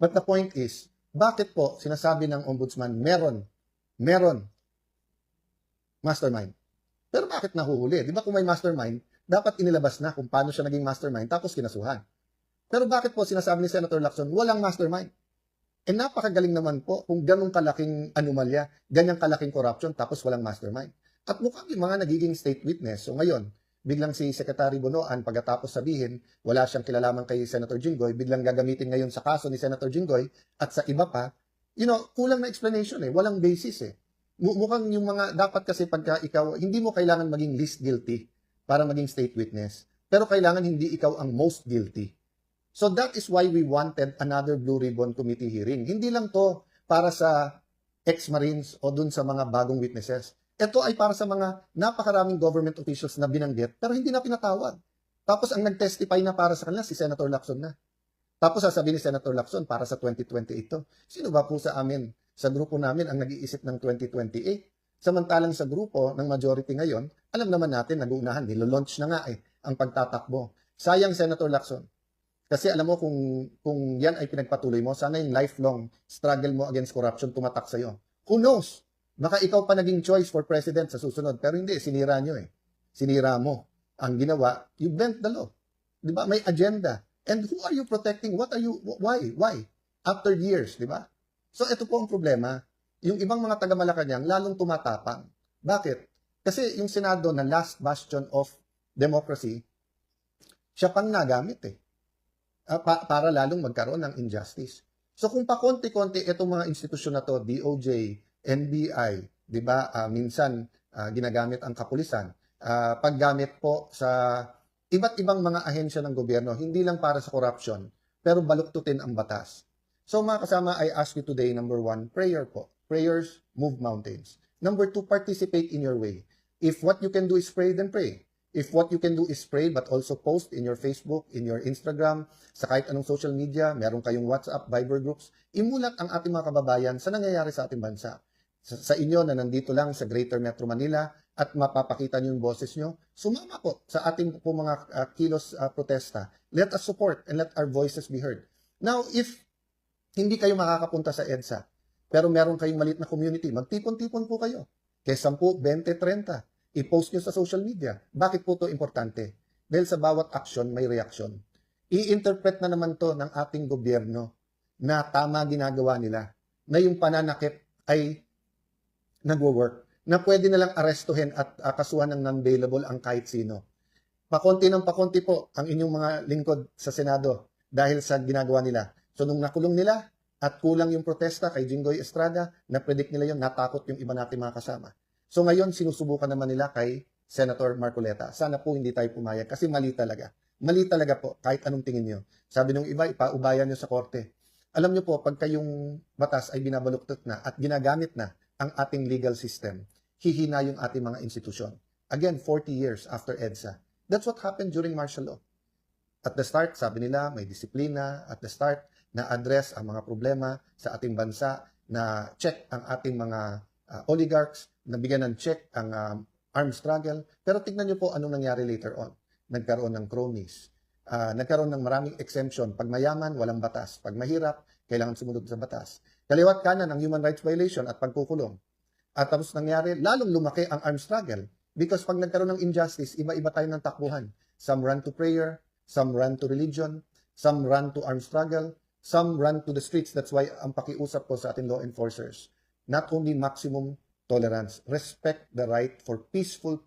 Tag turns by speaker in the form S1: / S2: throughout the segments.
S1: But the point is, bakit po sinasabi ng ombudsman meron mastermind? Pero bakit nahuhuli? Di ba kung may mastermind, dapat inilabas na kung paano siya naging mastermind tapos kinasuhan. Pero bakit po sinasabi ni Senator Lacson, walang mastermind? Eh napakagaling naman po kung ganong kalaking anomalya, ganyang kalaking corruption tapos walang mastermind. At mukhang yung mga nagiging state witness. So ngayon, biglang si Secretary Bonoan pagkatapos sabihin wala siyang kilalaman kay Senator Jinggoy, biglang gagamitin ngayon sa kaso ni Senator Jinggoy at sa iba pa, kulang na explanation walang basis Mukhang yung mga, dapat kasi pagka ikaw, hindi mo kailangan maging least guilty para maging state witness. Pero kailangan hindi ikaw ang most guilty. So that is why we wanted another Blue Ribbon Committee hearing. Hindi lang to para sa ex-Marines o dun sa mga bagong witnesses. Ito ay para sa mga napakaraming government officials na binanggit pero hindi na pinatawag. Tapos ang nag-testify na para sa kanila si Senator Lacson na. Tapos sasabihin ni Senator Lacson para sa 2028 ito. Sino ba po sa amin? Sa grupo namin ang nag-iisip ng 2028. Samantalang sa grupo ng majority ngayon, alam naman natin, nag-uunahan, nilo-launch na nga ang pagtatakbo. Sayang, Senator Lacson. Kasi alam mo, kung yan ay pinagpatuloy mo, sana yung lifelong struggle mo against corruption tumatak sa'yo. Who knows? Baka ikaw pa naging choice for president sa susunod. Pero hindi, sinira nyo Sinira mo. Ang ginawa, you bent the law. Di ba? May agenda. And who are you protecting? What are you, why? After years, di ba? So ito po ang problema. Yung ibang mga taga-Malacanang lalong tumatapang. Bakit? Kasi yung Senado na last bastion of democracy, siya pang nagamit para lalong magkaroon ng injustice. So kung pakonti-konti itong mga institusyon na to, DOJ, NBI, di ba, minsan ginagamit ang kapulisan, paggamit po sa iba't ibang mga ahensya ng gobyerno, hindi lang para sa corruption, pero baluktutin ang batas. So mga kasama, I ask you today, number 1, prayer po. Prayers move mountains. Number 2, participate in your way. If what you can do is pray, then pray. If what you can do is pray but also post in your Facebook, in your Instagram, sa kahit anong social media, meron kayong WhatsApp, Viber groups, imulat ang ating mga kababayan sa nangyayari sa ating bansa. Sa inyo na nandito lang sa Greater Metro Manila at mapapakita nyo yung boses nyo, sumama po sa ating po mga kilos protesta. Let us support and let our voices be heard. Now, if hindi kayo makakapunta sa EDSA, pero meron kayong maliit na community, magtipon-tipon po kayo. Kaya 10, 20, 30, i-post nyo sa social media. Bakit po ito importante? Dahil sa bawat action, may reaction. I-interpret na naman to ng ating gobyerno na tama ginagawa nila, na yung pananakit ay nagwo-work, na pwede nalang arestuhin at kasuhan ng non-bailable ang kahit sino. Pakonti ng pakonti po ang inyong mga lingkod sa Senado dahil sa ginagawa nila. So nung nakulong nila at kulang yung protesta kay Jinggoy Estrada, na-predict nila yon, natakot yung iba nating mga kasama. So ngayon, sinusubukan naman nila kay Senator Marcoleta. Sana po hindi tayo pumayag kasi mali talaga. Mali talaga po, kahit anong tingin nyo. Sabi nung iba, ipaubayan nyo sa korte. Alam nyo po, pagka yung batas ay binabaluktot na at ginagamit na ang ating legal system, hihina yung ating mga institusyon. Again, 40 years after EDSA. That's what happened during martial law. At the start, sabi nila, may disiplina. At the start, na-address ang mga problema sa ating bansa, na check ang ating mga oligarchs, nabigyan ng check ang armed struggle. Pero tignan nyo po anong nangyari later on. Nagkaroon ng cronies. Nagkaroon ng maraming exemption. Pag mayaman, walang batas. Pag mahirap, kailangan sumunod sa batas. Kaliwat kanan ang human rights violation at pagkukulong. At tapos nangyari, lalong lumaki ang armed struggle. Because pag nagkaroon ng injustice, iba-iba tayo ng takbuhan. Some run to prayer, some run to religion, some run to armed struggle, some run to the streets. That's why ang pakiusap ko sa ating law enforcers, not only maximum tolerance, respect the right for peaceful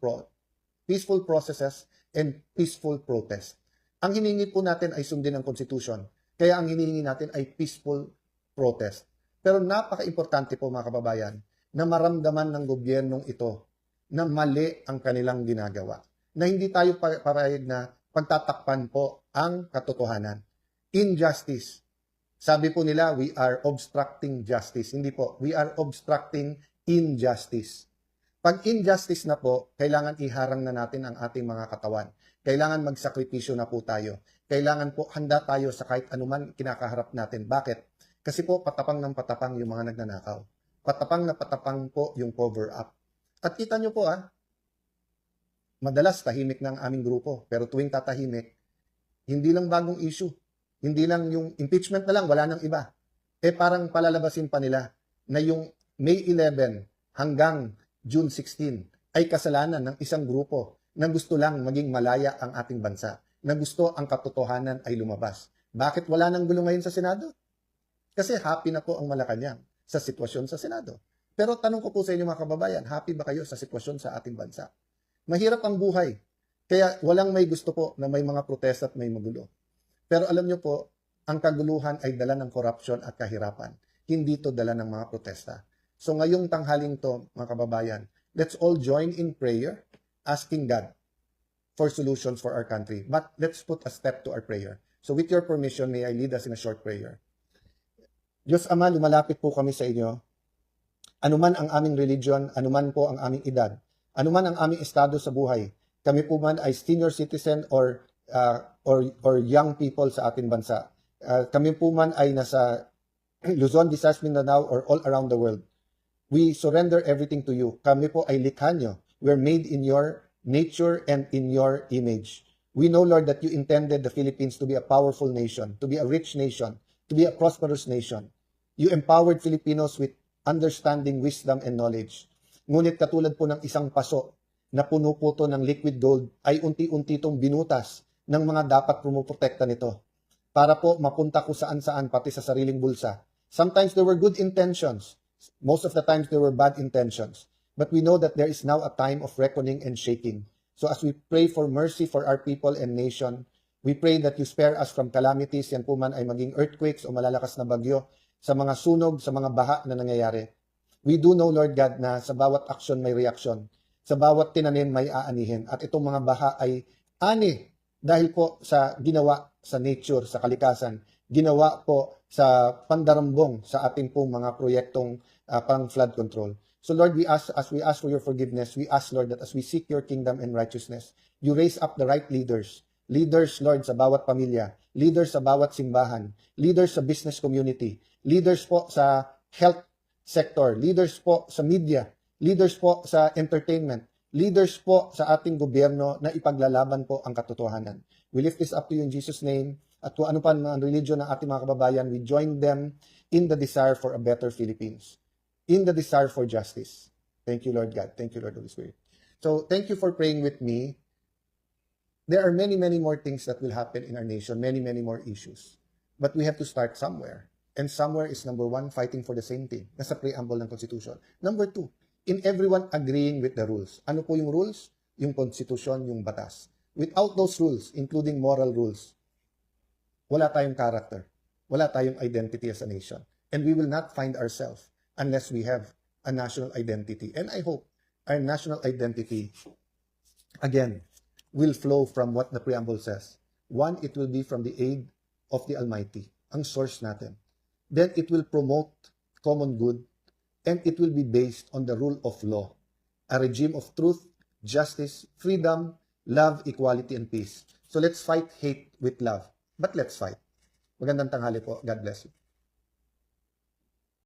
S1: processes and peaceful protest. Ang hiningi po natin ay sundin ang Constitution. Kaya ang hinihingi natin ay peaceful protest. Pero napaka-importante po mga kababayan na maramdaman ng gobyernong ito na mali ang kanilang ginagawa. Na hindi tayo parayag na pagtatakpan po ang katotohanan. Injustice. Sabi po nila, we are obstructing justice. Hindi po, we are obstructing injustice. Pag injustice na po, kailangan iharang na natin ang ating mga katawan. Kailangan magsakripisyo na po tayo. Kailangan po handa tayo sa kahit anuman kinakaharap natin. Bakit? Kasi po patapang ng patapang yung mga nagnanakaw. Patapang na patapang po yung cover-up. At kita nyo po madalas tahimik ng aming grupo. Pero tuwing tatahimik, hindi lang bagong issue. Hindi lang yung impeachment na lang, wala nang iba. parang palalabasin pa nila na yung May 11 hanggang June 16 ay kasalanan ng isang grupo na gusto lang maging malaya ang ating bansa, na gusto ang katotohanan ay lumabas. Bakit wala nang gulo ngayon sa Senado? Kasi happy na po ang Malacanang sa sitwasyon sa Senado. Pero tanong ko po sa inyo mga kababayan, happy ba kayo sa sitwasyon sa ating bansa? Mahirap ang buhay. Kaya walang may gusto po na may mga protesta at may magulo. Pero alam nyo po, ang kaguluhan ay dala ng corruption at kahirapan. Hindi to dala ng mga protesta. So ngayong tanghaling to, mga kababayan, let's all join in prayer, asking God for solutions for our country. But let's put a step to our prayer. So with your permission, may I lead us in a short prayer. Diyos Ama, lumalapit po kami sa inyo. Anuman ang aming religion, anuman po ang aming edad, anuman ang aming estado sa buhay, kami po man ay senior citizen or young people sa ating bansa. Kami po man ay nasa Luzon, Visayas, Mindanao, or all around the world. We surrender everything to you. Kami po ay likha nyo. We're made in your nature and in your image. We know, Lord, that you intended the Philippines to be a powerful nation, to be a rich nation, to be a prosperous nation. You empowered Filipinos with understanding, wisdom, and knowledge. Ngunit katulad po ng isang paso na puno po to ng liquid gold, ay unti-unti itong binutas ng mga dapat pumuprotekta nito para po mapunta ko saan-saan pati sa sariling bulsa. Sometimes there were good intentions. Most of the times there were bad intentions. But we know that there is now a time of reckoning and shaking. So as we pray for mercy for our people and nation, we pray that you spare us from calamities, yan po man ay maging earthquakes o malalakas na bagyo, sa mga sunog, sa mga baha na nangyayari. We do know, Lord God, na sa bawat action may reaction. Sa bawat tinanim may aanihin. At itong mga baha ay ani dahil po sa ginawa sa nature, sa kalikasan, ginawa po sa pandarambong sa ating pong mga proyektong pang flood control. So Lord, as we ask for your forgiveness, we ask, Lord, that as we seek your kingdom and righteousness, you raise up the right leaders. Leaders, Lord, sa bawat pamilya. Leaders sa bawat simbahan. Leaders sa business community. Leaders po sa health sector. Leaders po sa media. Leaders po sa entertainment. Leaders po sa ating gobyerno na ipaglalaban po ang katotohanan. We lift this up to you in Jesus' name. At kung ano pa ang religion ng ating mga kababayan, we join them in the desire for a better Philippines. In the desire for justice. Thank you, Lord God. Thank you, Lord Holy Spirit. So, thank you for praying with me. There are many, many more things that will happen in our nation, many, many more issues. But we have to start somewhere. And somewhere is number one, fighting for the same thing. Nasa preamble ng Constitution. Number two, in everyone agreeing with the rules. Ano po yung rules? Yung Constitution, yung batas. Without those rules, including moral rules, wala tayong character. Wala tayong identity as a nation. And we will not find ourselves unless we have a national identity. And I hope our national identity, again, will flow from what the preamble says. One, it will be from the aid of the Almighty, ang source natin. Then it will promote common good, and it will be based on the rule of law, a regime of truth, justice, freedom, love, equality, and peace. So let's fight hate with love. But let's fight. Magandang tanghali po. God bless you.